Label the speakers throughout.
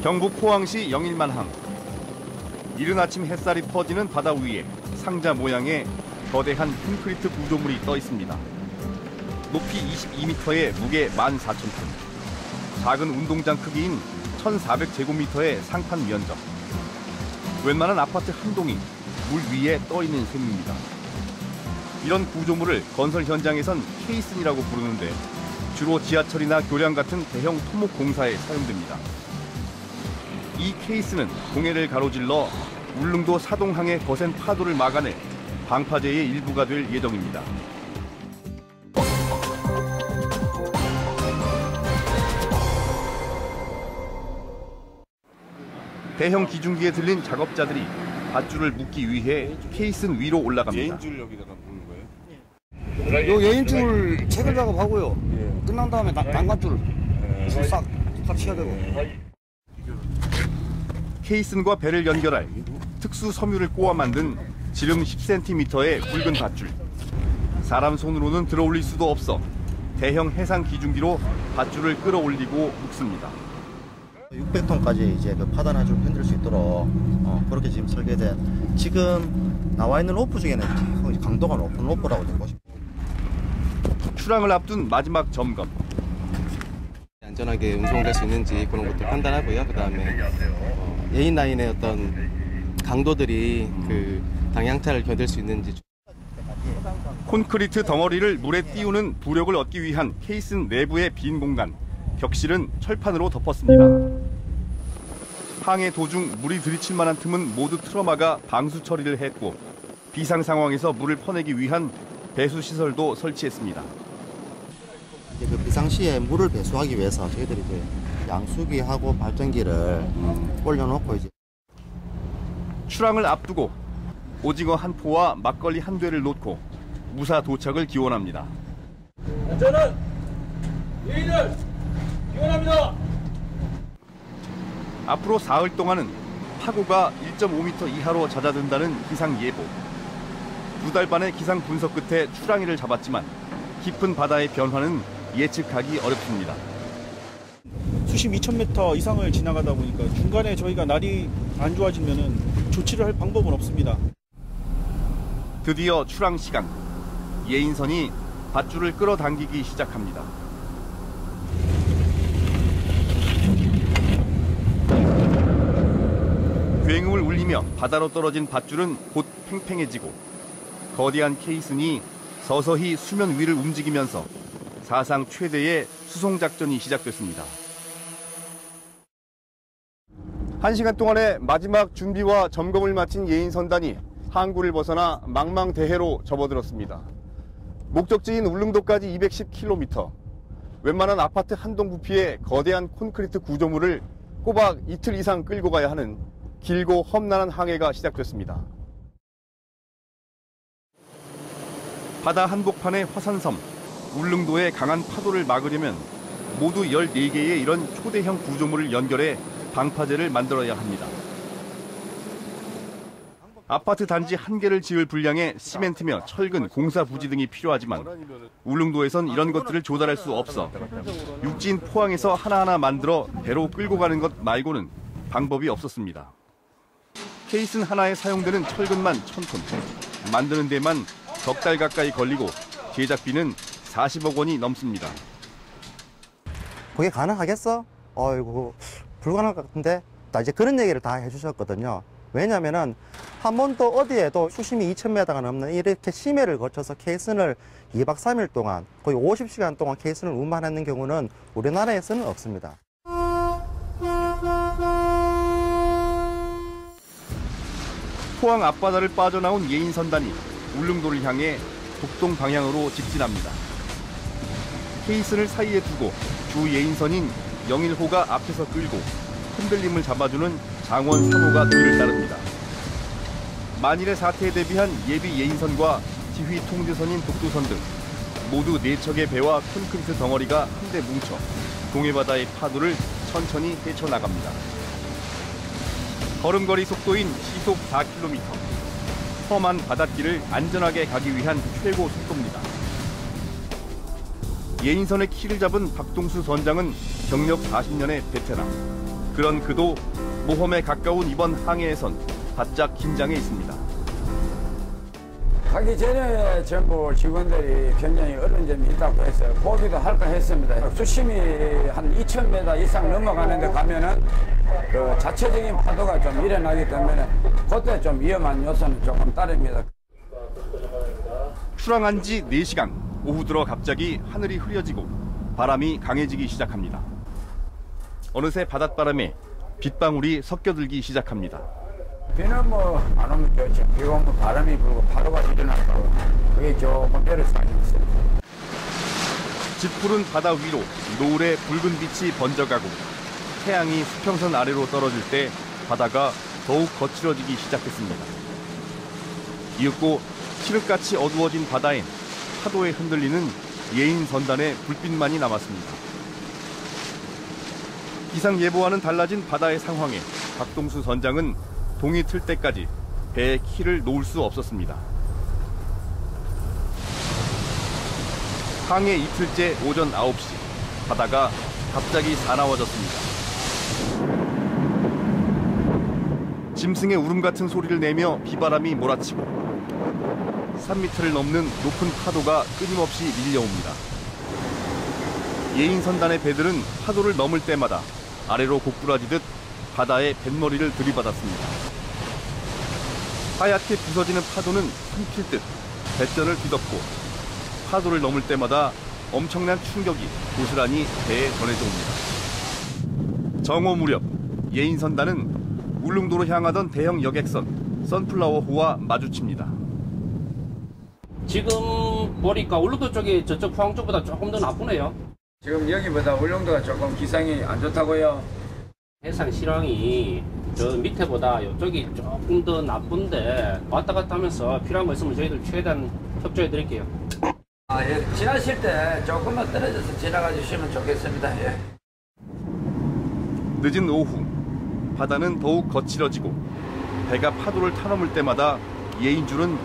Speaker 1: 경북 포항시 영일만항. 이른 아침 햇살이 퍼지는 바다 위에 상자 모양의 거대한 콘크리트 구조물이 떠 있습니다. 높이 22m에 무게 14,000톤. 작은 운동장 크기인 1,400제곱미터의 상판 면적. 웬만한 아파트 한 동이 물 위에 떠 있는 셈입니다. 이런 구조물을 건설 현장에선 케이슨이라고 부르는데 주로 지하철이나 교량 같은 대형 토목 공사에 사용됩니다. 이 케이스는 동해를 가로질러 울릉도 사동항의 거센 파도를 막아내 방파제의 일부가 될 예정입니다. 대형 기중기에 들린 작업자들이 밧줄을 묶기 위해 케이슨 위로 올라갑니다.
Speaker 2: 예인줄 여기다가 묶는 거예요?
Speaker 3: 요 예인줄 체결 작업하고요. 끝난 다음에 난간줄 싹 치야 되고.
Speaker 1: 케이슨과 배를 연결할 특수 섬유를 꼬아 만든 지름 10cm의 굵은 밧줄. 사람 손으로는 들어올릴 수도 없어 대형 해상 기중기로 밧줄을 끌어올리고 묶습니다.
Speaker 4: 600톤까지 이제 그 파단을 좀 흔들 수 있도록 그렇게 지금 설계된, 지금 나와 있는 로프 중에는 강도가 높은 로프라고 된 것입니다.
Speaker 1: 출항을 앞둔 마지막 점검.
Speaker 5: 안전하게 운송될 수 있는지 그런 것도 판단하고요. 그다음에 예인 라인의 어떤 강도들이 그 당향차를 견딜 수 있는지.
Speaker 1: 콘크리트 덩어리를 물에 띄우는 부력을 얻기 위한 케이슨 내부의 빈 공간, 격실은 철판으로 덮었습니다. 항해 도중 물이 들이칠 만한 틈은 모두 틀어막아 방수 처리를 했고 비상 상황에서 물을 퍼내기 위한 배수 시설도 설치했습니다.
Speaker 4: 이제 그 비상시에 물을 배수하기 위해서 저희들이 이제 양수기하고 발전기를 올려놓고 이제
Speaker 1: 출항을 앞두고 오징어 한 포와 막걸리 한 대를 놓고 무사 도착을 기원합니다.
Speaker 6: 저는 예인을 기원합니다.
Speaker 1: 앞으로 사흘 동안은 파고가 1.5m 이하로 잦아든다는 기상 예보. 2달 반의 기상 분석 끝에 출항일을 잡았지만 깊은 바다의 변화는 예측하기 어렵습니다.
Speaker 7: 수심 2,000m 이상을 지나가다 보니까 중간에 저희가 날이 안 좋아지면은 조치를 할 방법은 없습니다.
Speaker 1: 드디어 출항 시간. 예인선이 밧줄을 끌어당기기 시작합니다. 굉음을 울리며 바다로 떨어진 밧줄은 곧 팽팽해지고 거대한 케이슨이 서서히 수면 위를 움직이면서 사상 최대의 수송작전이 시작됐습니다. 1시간 동안의 마지막 준비와 점검을 마친 예인선단이 항구를 벗어나 망망대해로 접어들었습니다. 목적지인 울릉도까지 210km. 웬만한 아파트 한 동 부피의 거대한 콘크리트 구조물을 꼬박 이틀 이상 끌고 가야 하는 길고 험난한 항해가 시작됐습니다. 바다 한복판의 화산섬, 울릉도의 강한 파도를 막으려면 모두 14개의 이런 초대형 구조물을 연결해 방파제를 만들어야 합니다. 아파트 단지 한 개를 지을 분량의 시멘트며 철근, 공사 부지 등이 필요하지만 울릉도에선 이런 것들을 조달할 수 없어 육지인 포항에서 하나하나 만들어 배로 끌고 가는 것 말고는 방법이 없었습니다. 케이슨 하나에 사용되는 철근만 1,000톤. 만드는 데만 석 달 가까이 걸리고 제작비는 40억 원이 넘습니다.
Speaker 4: 그게 가능하겠어? 어이구, 불가능할 것 같은데? 이제 그런 얘기를 다 해주셨거든요. 왜냐면은 한 번도 어디에도 수심이 2,000m가 넘는 이렇게 심해를 거쳐서 케이슨을 2박 3일 동안 거의 50시간 동안 케이슨을 운반하는 경우는 우리나라에서는 없습니다.
Speaker 1: 포항 앞바다를 빠져나온 예인선단이 울릉도를 향해 북동 방향으로 직진합니다. 케이슨을 사이에 두고 주 예인선인 영일호가 앞에서 끌고 흔들림을 잡아주는 장원 3호가 뒤를 따릅니다. 만일의 사태에 대비한 예비 예인선과 지휘 통제선인 독도선 등 모두 4척의 배와 콘크리트 덩어리가 한데 뭉쳐 동해바다의 파도를 천천히 헤쳐나갑니다. 걸음걸이 속도인 시속 4km. 험한 바닷길을 안전하게 가기 위한 최고 속도입니다. 예인선의 키를 잡은 박동수 선장은 경력 40년의 베테랑. 그런 그도 모험에 가까운 이번 항해에선 바짝 긴장해 있습니다.
Speaker 8: 가기 전에 전부 직원들이 굉장히 어려운 점이 있다고 해서 보기도 할까 했습니다. 수심이 한 2,000m 이상 넘어가는데 가면은 그 자체적인 파도가 좀 일어나기 때문에 그때 좀 위험한 요소는 조금 따릅니다.
Speaker 1: 출항한 지 4시간, 오후 들어 갑자기 하늘이 흐려지고 바람이 강해지기 시작합니다. 어느새 바닷바람에 빗방울이 섞여들기 시작합니다.
Speaker 8: 비는 뭐 안 오면 좋죠. 비가 오면 바람이 불고 파도가 일어나고 그게 조금 애로사항이 있어요.
Speaker 1: 짙푸른 바다 위로 노을의 붉은 빛이 번져가고 태양이 수평선 아래로 떨어질 때 바다가 더욱 거칠어지기 시작했습니다. 이윽고 칠흑같이 어두워진 바다엔 파도에 흔들리는 예인 선단의 불빛만이 남았습니다. 기상 예보와는 달라진 바다의 상황에 박동수 선장은 동이 틀 때까지 배의 키를 놓을 수 없었습니다. 항해 이틀째 오전 9시, 바다가 갑자기 사나워졌습니다. 짐승의 울음 같은 소리를 내며 비바람이 몰아치고 3m를 넘는 높은 파도가 끊임없이 밀려옵니다. 예인 선단의 배들은 파도를 넘을 때마다 아래로 고꾸라지듯 바다에 뱃머리를 들이받았습니다. 하얗게 부서지는 파도는 삼킬 듯 뱃전을 뒤덮고 파도를 넘을 때마다 엄청난 충격이 고스란히 배에 전해져 옵니다. 정오 무렵 예인 선단은 울릉도로 향하던 대형 여객선 선플라워호와 마주칩니다.
Speaker 9: 지금 보니까 울릉도 쪽이 저쪽 포항 쪽보다 조금 더 나쁘네요.
Speaker 8: 지금 여기보다 울릉도가 조금 기상이 안 좋다고요?
Speaker 9: 해상 실황이 저 밑에보다 이쪽이 조금 더 나쁜데 왔다 갔다 하면서 필요한 거 있으면 저희들 최대한 협조해 드릴게요.
Speaker 8: 예, 지나실 때 조금만 떨어져서 지나가 주시면 좋겠습니다. 예.
Speaker 1: 늦은 오후 바다는 더욱 거칠어지고 배가 파도를 타넘을 때마다 예인줄은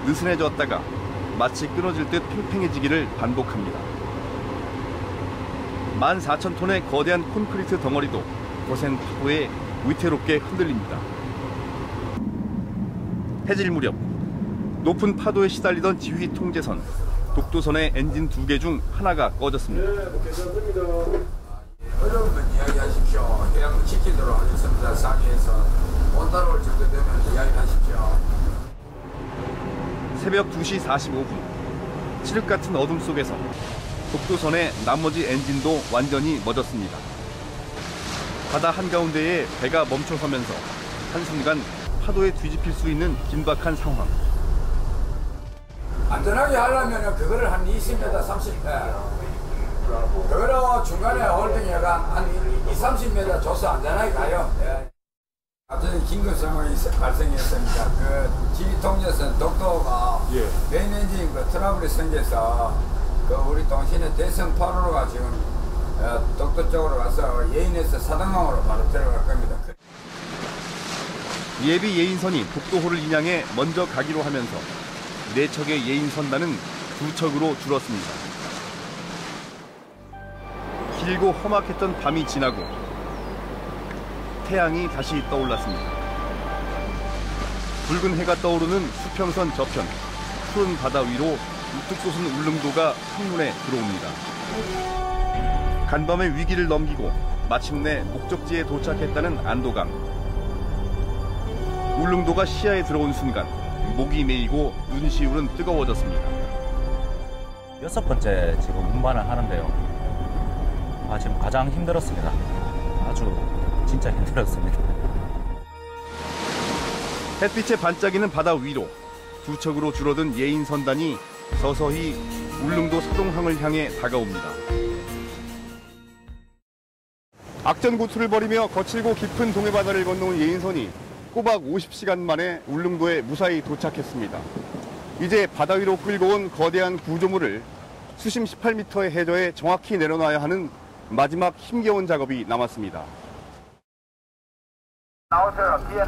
Speaker 1: 느슨해졌다가 마치 끊어질 듯 팽팽해지기를 반복합니다. 14,000톤의 거대한 콘크리트 덩어리도 거센 파도에 위태롭게 흔들립니다. 해질 무렵 높은 파도에 시달리던 지휘 통제선 독도선의 엔진 2개 중 하나가 꺼졌습니다.
Speaker 8: 어려우면 이야기하십시오. 그냥 지키도록 하겠습니다. 상위에서 온달 올 정도 되면 이야기하십시오.
Speaker 1: 새벽 2시 45분 칠흑 같은 어둠 속에서 독도선의 나머지 엔진도 완전히 멎었습니다. 바다 한가운데에 배가 멈춰서면서 한순간 파도에 뒤집힐 수 있는 긴박한 상황.
Speaker 8: 안전하게 하려면 그거를 한 20m, 30m 그거를 중간에 홀딩해가 한 20-30m 줘서 안전하게 가요. 예. 갑자기 긴급 상황이 발생했습니다. 그 지휘통제선 독도가 메인 엔진 그 트러블이 생겨서 그 우리 동신의 대성 8호로가 지금 독도 쪽으로 가서 예인에서 사등항으로 바로 들어갈 겁니다.
Speaker 1: 예비 예인선이 독도호를 인양해 먼저 가기로 하면서 4척의 예인선단은 2척으로 줄었습니다. 길고 험악했던 밤이 지나고 태양이 다시 떠올랐습니다. 붉은 해가 떠오르는 수평선 저편, 푸른 바다 위로 우뚝 솟은 울릉도가 한눈에 들어옵니다. 간밤의 위기를 넘기고 마침내 목적지에 도착했다는 안도감. 울릉도가 시야에 들어온 순간 목이 메이고 눈시울은 뜨거워졌습니다.
Speaker 10: 6번째 지금 운반을 하는데요. 지금 가장 힘들었습니다. 아주 진짜 힘들었습니다.
Speaker 1: 햇빛에 반짝이는 바다 위로 2척으로 줄어든 예인 선단이 서서히 울릉도 서동항을 향해 다가옵니다. 악전고투를 벌이며 거칠고 깊은 동해바다를 건너온 예인선이 꼬박 50시간 만에 울릉도에 무사히 도착했습니다. 이제 바다 위로 끌고 온 거대한 구조물을 수심 18m의 해저에 정확히 내려놔야 하는 마지막 힘겨운 작업이 남았습니다.
Speaker 8: 나오세요. 뒤에